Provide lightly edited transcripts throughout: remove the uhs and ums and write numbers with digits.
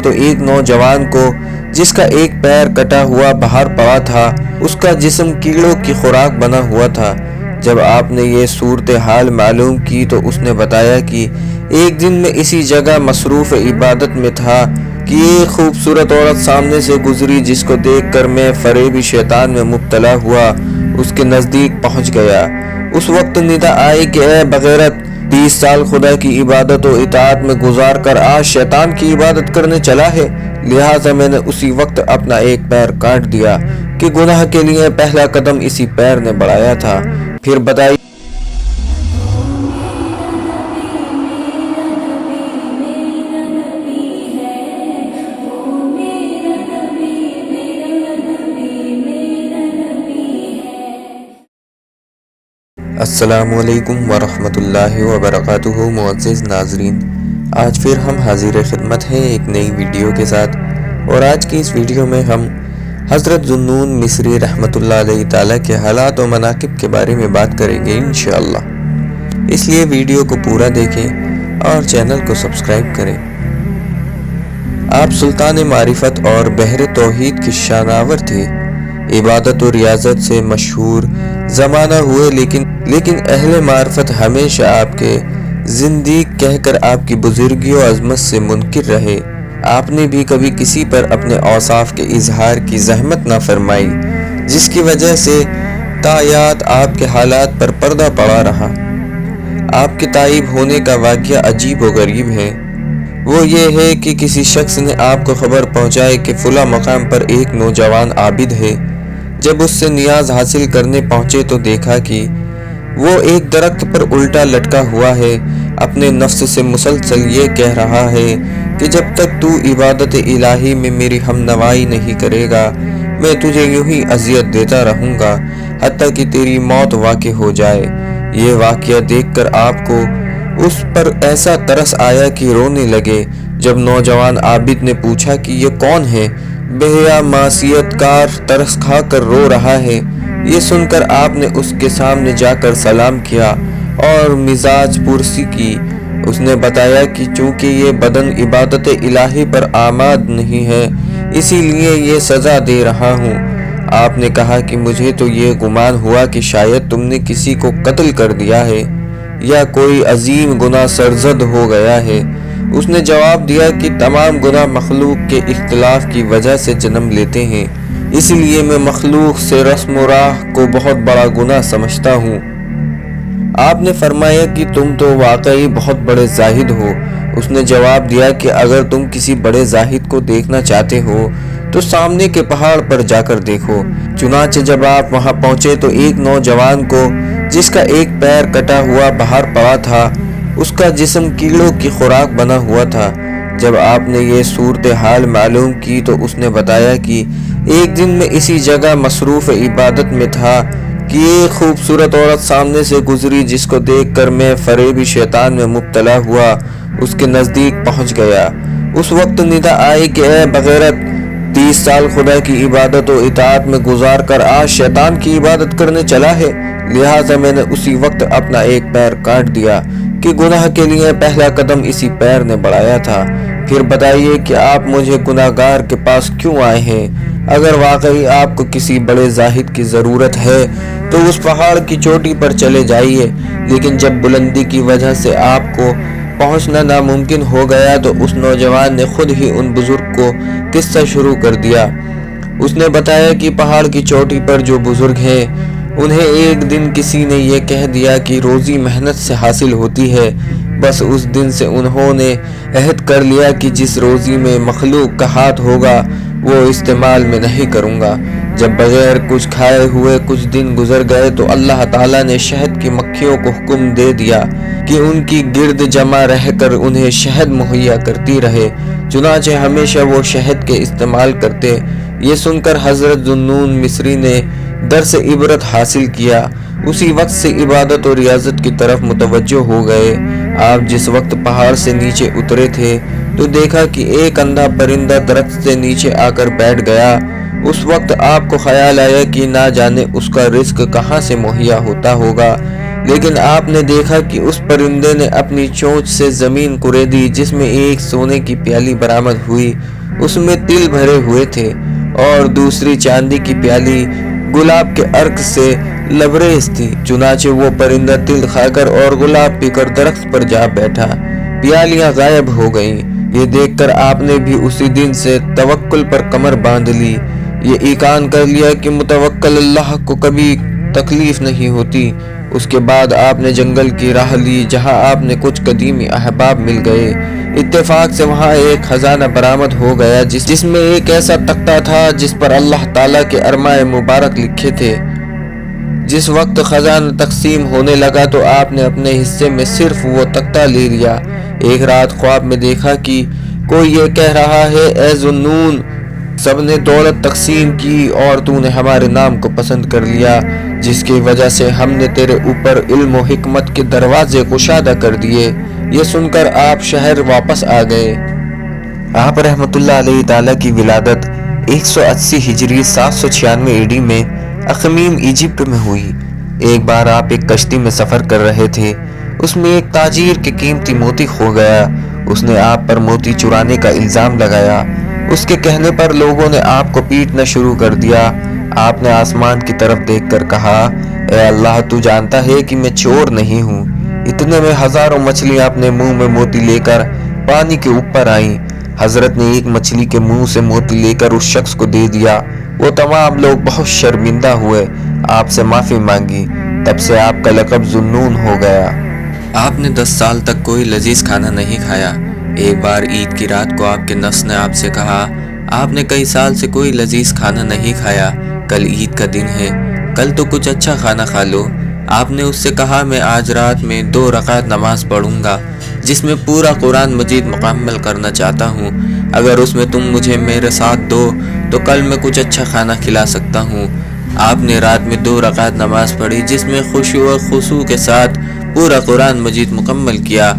تو ایک نوجوان کو جس کا ایک پیر کٹا ہوا باہر پڑا تھا، اس کا جسم کیڑوں کی خوراک بنا ہوا تھا۔ جب آپ نے یہ صورتحال معلوم کی تو اس نے بتایا کہ ایک دن میں اسی جگہ مصروف عبادت میں تھا کہ ایک خوبصورت عورت سامنے سے گزری، جس کو دیکھ کر میں فریبی شیطان میں مبتلا ہوا اس کے نزدیک پہنچ گیا۔ اس وقت ندا آئی کہ اے بغیرت، 30 سال خدا کی عبادت و اطاعت میں گزار کر آج شیطان کی عبادت کرنے چلا ہے۔ لہٰذا میں نے اسی وقت اپنا ایک پیر کاٹ دیا کہ گناہ کے لیے پہلا قدم اسی پیر نے بڑھایا تھا۔ پھر بتائیے السلام علیکم ورحمۃ اللہ وبرکاتہ۔ معزز ناظرین، آج پھر ہم حاضر خدمت ہیں ایک نئی ویڈیو کے ساتھ، اور آج کی اس ویڈیو میں ہم حضرت ذو النون مصری رحمۃ اللہ علیہ تعالیٰ کے حالات و مناقب کے بارے میں بات کریں گے انشاءاللہ۔ اس لیے ویڈیو کو پورا دیکھیں اور چینل کو سبسکرائب کریں۔ آپ سلطان معرفت اور بحر توحید کی شاناور تھے، عبادت و ریاضت سے مشہور زمانہ ہوئے، لیکن اہل معرفت ہمیشہ آپ کے زندیق کہہ کر آپ کی بزرگی و عظمت سے منکر رہے۔ آپ نے بھی کبھی کسی پر اپنے اوصاف کے اظہار کی زحمت نہ فرمائی، جس کی وجہ سے تایات آپ کے حالات پر پردہ پڑا رہا۔ آپ کے تائب ہونے کا واقعہ عجیب و غریب ہے۔ وہ یہ ہے کہ کسی شخص نے آپ کو خبر پہنچائی کہ فلاں مقام پر ایک نوجوان عابد ہے۔ جب اس سے نیاز حاصل کرنے پہنچے تو دیکھا کہ وہ ایک درخت پر الٹا لٹکا ہوا ہے، اپنے نفس سے مسلسل یہ کہہ رہا ہے کہ جب تک تو عبادت الہی میں میری ہم نوائی نہیں کرے گا، میں تجھے یوں ہی اذیت دیتا رہوں گا حتیٰ کہ تیری موت واقع ہو جائے۔ یہ واقعہ دیکھ کر آپ کو اس پر ایسا ترس آیا کہ رونے لگے۔ جب نوجوان عابد نے پوچھا کہ یہ کون ہے؟ بے معصیت کار ترس کھا کر رو رہا ہے۔ یہ سن کر آپ نے اس کے سامنے جا کر سلام کیا اور مزاج پرسی کی۔ اس نے بتایا کہ چونکہ یہ بدن عبادت الہی پر آماد نہیں ہے، اسی لیے یہ سزا دے رہا ہوں۔ آپ نے کہا کہ مجھے تو یہ گمان ہوا کہ شاید تم نے کسی کو قتل کر دیا ہے یا کوئی عظیم گناہ سرزد ہو گیا ہے۔ اس نے جواب دیا کہ تمام گناہ مخلوق کے اختلاف کی وجہ سے جنم لیتے ہیں، اس لیے میں مخلوق سے رسم و راہ کو بہت بڑا گناہ سمجھتا ہوں۔ آپ نے فرمایا کہ تم تو واقعی بہت بڑے زاہد ہو۔ اس نے جواب دیا کہ اگر تم کسی بڑے زاہد کو دیکھنا چاہتے ہو تو سامنے کے پہاڑ پر جا کر دیکھو۔ چنانچہ جب آپ وہاں پہنچے تو ایک نوجوان کو جس کا ایک پیر کٹا ہوا باہر پڑا تھا، اس کا جسم کیڑوں کی خوراک بنا ہوا تھا۔ جب آپ نے یہ صورتحال معلوم کی تو اس نے بتایا کہ ایک دن میں اسی جگہ مصروف عبادت میں تھا کہ ایک خوبصورت عورت سامنے سے گزری، جس کو دیکھ کر میں فریبی شیطان میں مبتلا ہوا اس کے نزدیک پہنچ گیا۔ اس وقت ندا آئی کہ اے بغیرت، 30 سال خدا کی عبادت و اطاعت میں گزار کر آج شیطان کی عبادت کرنے چلا ہے۔ لہٰذا میں نے اسی وقت اپنا ایک پیر کاٹ دیا کہ گناہ کے لیے پہلا قدم اسی پیر نے بڑھایا تھا۔ پھر بتائیے کہ آپ مجھے گناہ گار کے پاس کیوں آئے ہیں؟ اگر واقعی آپ کو کسی بڑے زاہد کی ضرورت ہے تو اس پہاڑ کی چوٹی پر چلے جائیے، لیکن جب بلندی کی وجہ سے آپ کو پہنچنا ناممکن ہو گیا تو اس نوجوان نے خود ہی ان بزرگ کو قصہ شروع کر دیا۔ اس نے بتایا کہ پہاڑ کی چوٹی پر جو بزرگ ہیں، انہیں ایک دن کسی نے یہ کہہ دیا کہ روزی محنت سے حاصل ہوتی ہے۔ بس اس دن سے انہوں نے عہد کر لیا کہ جس روزی میں مخلوق کا ہاتھ ہوگا وہ استعمال میں نہیں کروں گا۔ جب بغیر کچھ کھائے ہوئے کچھ دن گزر گئے تو اللہ تعالیٰ نے شہد کی مکھیوں کو حکم دے دیا کہ ان کی گرد جمع رہ کر انہیں شہد مہیا کرتی رہے، چنانچہ ہمیشہ وہ شہد کے استعمال کرتے۔ یہ سن کر حضرت ذو النون مصری نے درس عبرت حاصل کیا، اسی وقت سے عبادت و ریاضت کی طرف متوجہ ہو گئے۔ آپ جس وقت پہاڑ سے نیچے اترے تھے تو دیکھا کہ ایک اندھا پرندہ درخت سے نیچے آ کر بیٹھ گیا۔ اس وقت آپ کو خیال آیا کہ نہ جانے اس کا رزق کہاں سے مہیا ہوتا ہوگا، لیکن آپ نے دیکھا کہ اس پرندے نے اپنی چونچ سے زمین کریدی جس میں ایک سونے کی پیالی برآمد ہوئی، اس میں تل بھرے ہوئے تھے، اور دوسری چاندی کی پیالی گلاب کے عرق سے لبریز تھی۔ چنانچہ وہ پرندہ تل کھا کر اور گلاب پی کر درخت پر جا بیٹھا، پیالیاں غائب ہو گئیں۔ یہ دیکھ کر آپ نے بھی اسی دن سے توکل پر کمر باندھ لی، یہ ایقان کر لیا کہ متوکل اللہ کو کبھی تکلیف نہیں ہوتی۔ اس کے بعد آپ نے جنگل کی راہ لی، جہاں آپ نے کچھ قدیمی احباب مل گئے۔ اتفاق سے وہاں ایک خزانہ برآمد ہو گیا جس میں ایک ایسا تختہ تھا جس پر اللہ تعالیٰ کے ارمائے مبارک لکھے تھے۔ جس وقت خزانہ تقسیم ہونے لگا تو آپ نے اپنے حصے میں صرف وہ تختہ لے لیا۔ ایک رات خواب میں دیکھا کہ کوئی یہ کہہ رہا ہے، اے ذوالنون، سب نے دولت تقسیم کی اور تو نے ہمارے نام کو پسند کر لیا، جس کی وجہ سے ہم نے تیرے اوپر علم و حکمت کے دروازے کشادہ کر دیے۔ یہ سن کر آپ شہر واپس آ گئے۔ آپ رحمت اللہ علیہ تعالیٰ کی ولادت 180 ہجری 796 ایڈی میں اخمیم ایجپٹ میں ہوئی۔ ایک بار آپ ایک کشتی میں سفر کر رہے تھے، اس میں ایک تاجر کے قیمتی موتی کھو گیا۔ اس نے آپ پر موتی چرانے کا الزام لگایا۔ اس کے کہنے پر لوگوں نے آپ کو پیٹنا شروع کر دیا۔ آپ نے آسمان کی طرف دیکھ کر کہا، اے اللہ، تو جانتا ہے کہ میں چور نہیں ہوں۔ اتنے میں ہزاروں مچھلیاں اپنے منہ میں موتی لے کر پانی کے اوپر آئیں۔ حضرت نے ایک مچھلی کے منہ سے موتی لے کر اس شخص کو دے دیا۔ وہ تمام لوگ بہت شرمندہ ہوئے، آپ سے معافی مانگی۔ تب سے آپ کا لقب ذوالنون ہو گیا۔ آپ نے 10 سال تک کوئی لذیذ کھانا نہیں کھایا۔ ایک بار عید کی رات کو آپ کے نفس نے آپ سے کہا، آپ نے کئی سال سے کوئی لذیذ کھانا نہیں کھایا، کل عید کا دن ہے، کل تو کچھ اچھا کھانا کھا لو۔ آپ نے اس سے کہا، میں آج رات میں 2 رکعت نماز پڑھوں گا جس میں پورا قرآن مجید مکمل کرنا چاہتا ہوں۔ اگر اس میں تم مجھے میرے ساتھ دو تو کل میں کچھ اچھا کھانا کھلا سکتا ہوں۔ آپ نے رات میں 2 رکعت نماز پڑھی جس میں خشوع و خضوع کے ساتھ پورا قرآن مجید مکمل کیا۔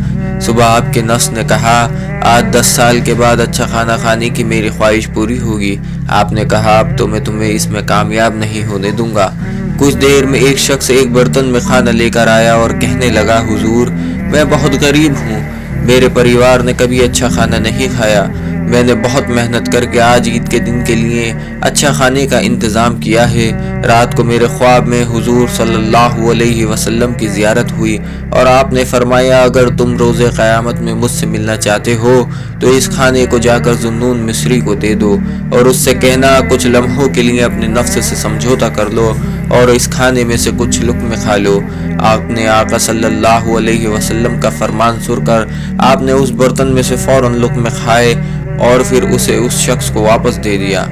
صبح آپ کے نفس نے کہا، آج 10 سال کے بعد اچھا کھانا کھانے کی میری خواہش پوری ہوگی۔ آپ نے کہا، اب تو میں تمہیں اس میں کامیاب نہیں ہونے دوں گا۔ کچھ دیر میں ایک شخص ایک برتن میں کھانا لے کر آیا اور کہنے لگا، حضور، میں بہت غریب ہوں، میرے پریوار نے کبھی اچھا کھانا نہیں کھایا۔ میں نے بہت محنت کر کے آج عید کے دن کے لیے اچھا کھانے کا انتظام کیا ہے۔ رات کو میرے خواب میں حضور صلی اللہ علیہ وسلم کی زیارت ہوئی اور آپ نے فرمایا، اگر تم روز قیامت میں مجھ سے ملنا چاہتے ہو تو اس کھانے کو جا کر ذوالنون مصری کو دے دو اور اس سے کہنا، کچھ لمحوں کے لیے اپنے نفس سے سمجھوتا کر لو اور اس کھانے میں سے کچھ لقمے کھا لو۔ آپ نے آقا صلی اللہ علیہ وسلم کا فرمان سن کر آپ نے اس برتن میں سے فوراً لقمے کھائے اور پھر اسے اس شخص کو واپس دے دیا۔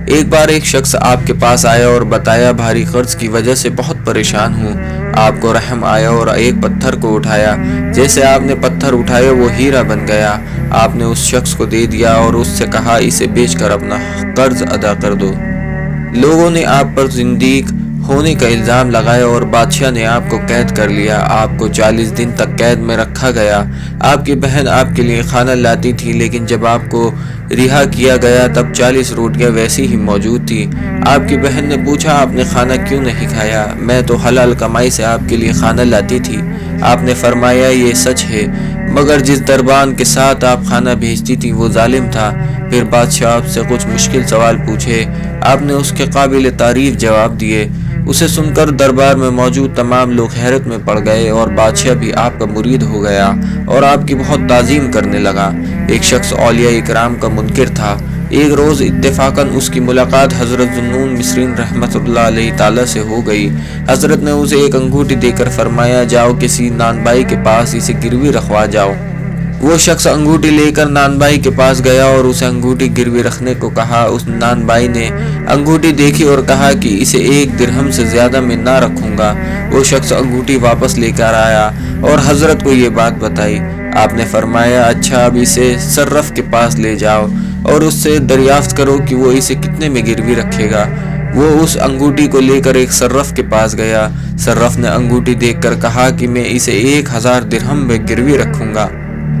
ایک بار ایک شخص آپ کے پاس آیا اور بتایا، بھاری قرض کی وجہ سے بہت پریشان ہوں۔ آپ کو رحم آیا اور ایک پتھر کو اٹھایا۔ جیسے آپ نے پتھر اٹھایا وہ ہیرا بن گیا۔ آپ نے اس شخص کو دے دیا اور اس سے کہا، اسے بیچ کر اپنا قرض ادا کر دو۔ لوگوں نے آپ پر زندیق ہونے کا الزام لگایا اور بادشاہ نے آپ کو قید کر لیا۔ آپ کو 40 دن تک قید میں رکھا گیا۔ آپ کی بہن آپ کے لیے کھانا لاتی تھی، لیکن جب آپ کو رہا کیا گیا تب 40 روٹیاں ویسی ہی موجود تھی۔ آپ کی بہن نے پوچھا، آپ نے کھانا کیوں نہیں کھایا؟ میں تو حلال کمائی سے آپ کے لیے کھانا لاتی تھی۔ آپ نے فرمایا، یہ سچ ہے، مگر جس دربان کے ساتھ آپ کھانا بھیجتی تھی وہ ظالم تھا۔ پھر بادشاہ آپ سے کچھ مشکل سوال پوچھے، آپ نے اس کے قابل تعریف جواب دیے۔ اسے سن کر دربار میں موجود تمام لوگ حیرت میں پڑ گئے اور بادشاہ بھی آپ کا مرید ہو گیا اور آپ کی بہت تعظیم کرنے لگا۔ ایک شخص اولیاء اکرام کا منکر تھا۔ ایک روز اتفاقاً اس کی ملاقات حضرت ذوالنون مصری رحمت اللہ علیہ تعالیٰ سے ہو گئی۔ حضرت نے اسے ایک انگوٹھی دے کر فرمایا، جاؤ کسی نان بائی کے پاس اسے گروی رکھوا جاؤ۔ وہ شخص انگوٹھی لے کر نان بائی کے پاس گیا اور اسے انگوٹھی گروی رکھنے کو کہا۔ اس نان بائی نے انگوٹھی دیکھی اور کہا کہ اسے 1 درہم سے زیادہ میں نہ رکھوں گا۔ وہ شخص انگوٹھی واپس لے کر آیا اور حضرت کو یہ بات بتائی۔ آپ نے فرمایا، اچھا اب اسے صرف کے پاس لے جاؤ اور اس سے دریافت کرو کہ وہ اسے کتنے میں گروی رکھے گا۔ وہ اس انگوٹھی کو لے کر ایک صرف کے پاس گیا۔ صرف نے انگوٹھی دیکھ کر کہا کہ میں اسے 1000 درہم میں گروی رکھوں گا۔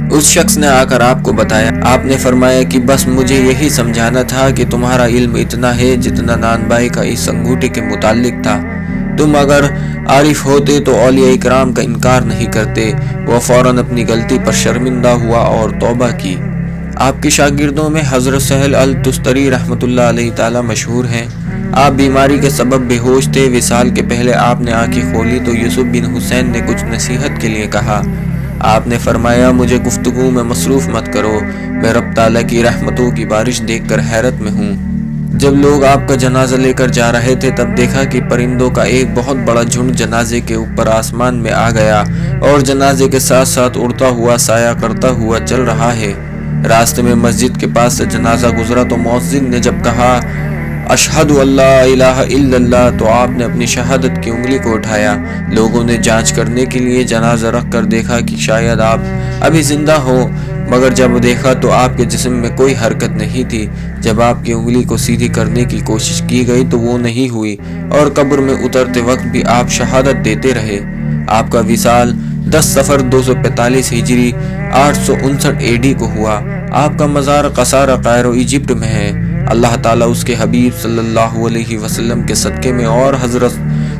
اس شخص نے آ کر آپ کو بتایا۔ آپ نے فرمایا کہ بس مجھے یہی سمجھانا تھا کہ تمہارا علم اتنا ہے جتنا نان بائی کا اس انگوٹھی کے متعلق تھا۔ تم اگر عارف ہوتے تو اولیاء کرام کا انکار نہیں کرتے۔ وہ فوراً اپنی غلطی پر شرمندہ ہوا اور توبہ کی۔ آپ کے شاگردوں میں حضرت سہل التستری رحمۃ اللہ علیہ تعالی مشہور ہیں۔ آپ بیماری کے سبب بے ہوش تھے۔ وصال کے پہلے آپ نے آنکھیں کھولی تو یوسف بن حسین نے کچھ نصیحت کے لیے کہا۔ آپ نے فرمایا مجھے گفتگو میں مصروف مت کرو، میں رب تعالیٰ کی رحمتوں کی بارش دیکھ کر حیرت میں ہوں۔ جب لوگ آپ کا جنازہ لے کر جا رہے تھے تب دیکھا کہ پرندوں کا ایک بہت بڑا جھنڈ جنازے کے اوپر آسمان میں آ گیا اور جنازے کے ساتھ ساتھ اڑتا ہوا سایہ کرتا ہوا چل رہا ہے۔ راستے میں مسجد کے پاس سے جنازہ گزرا تو مؤذن نے جب کہا اشہد اللہ الہ الا اللہ تو آپ نے اپنی شہادت کی انگلی کو اٹھایا۔ لوگوں نے جانچ کرنے کے لیے جنازہ رکھ کر دیکھا کہ شاید آپ ابھی زندہ ہو، مگر جب دیکھا تو آپ کے جسم میں کوئی حرکت نہیں تھی۔ جب آپ کی انگلی کو سیدھی کرنے کی کوشش کی گئی تو وہ نہیں ہوئی اور قبر میں اترتے وقت بھی آپ شہادت دیتے رہے۔ آپ کا وصال 10 صفر 245 ہجری 859 AD کو ہوا۔ آپ کا مزار قصارہ قائرو ایجپٹ میں ہے۔ اللہ تعالیٰ اس کے حبیب صلی اللہ علیہ وسلم کے صدقے میں اور حضرت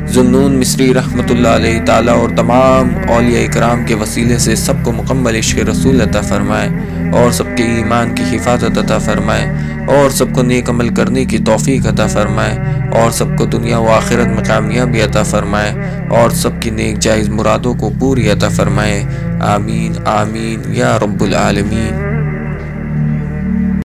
ذوالنون مصری رحمۃ اللہ علیہ تعالیٰ اور تمام اولیاء اکرام کے وسیلے سے سب کو مکمل عشق رسول عطا فرمائے اور سب کے ایمان کی حفاظت عطا فرمائے اور سب کو نیک عمل کرنے کی توفیق عطا فرمائے اور سب کو دنیا و آخرت میں کامیابی عطا فرمائے اور سب کی نیک جائز مرادوں کو پوری عطا فرمائے۔ آمین آمین یا رب العالمین۔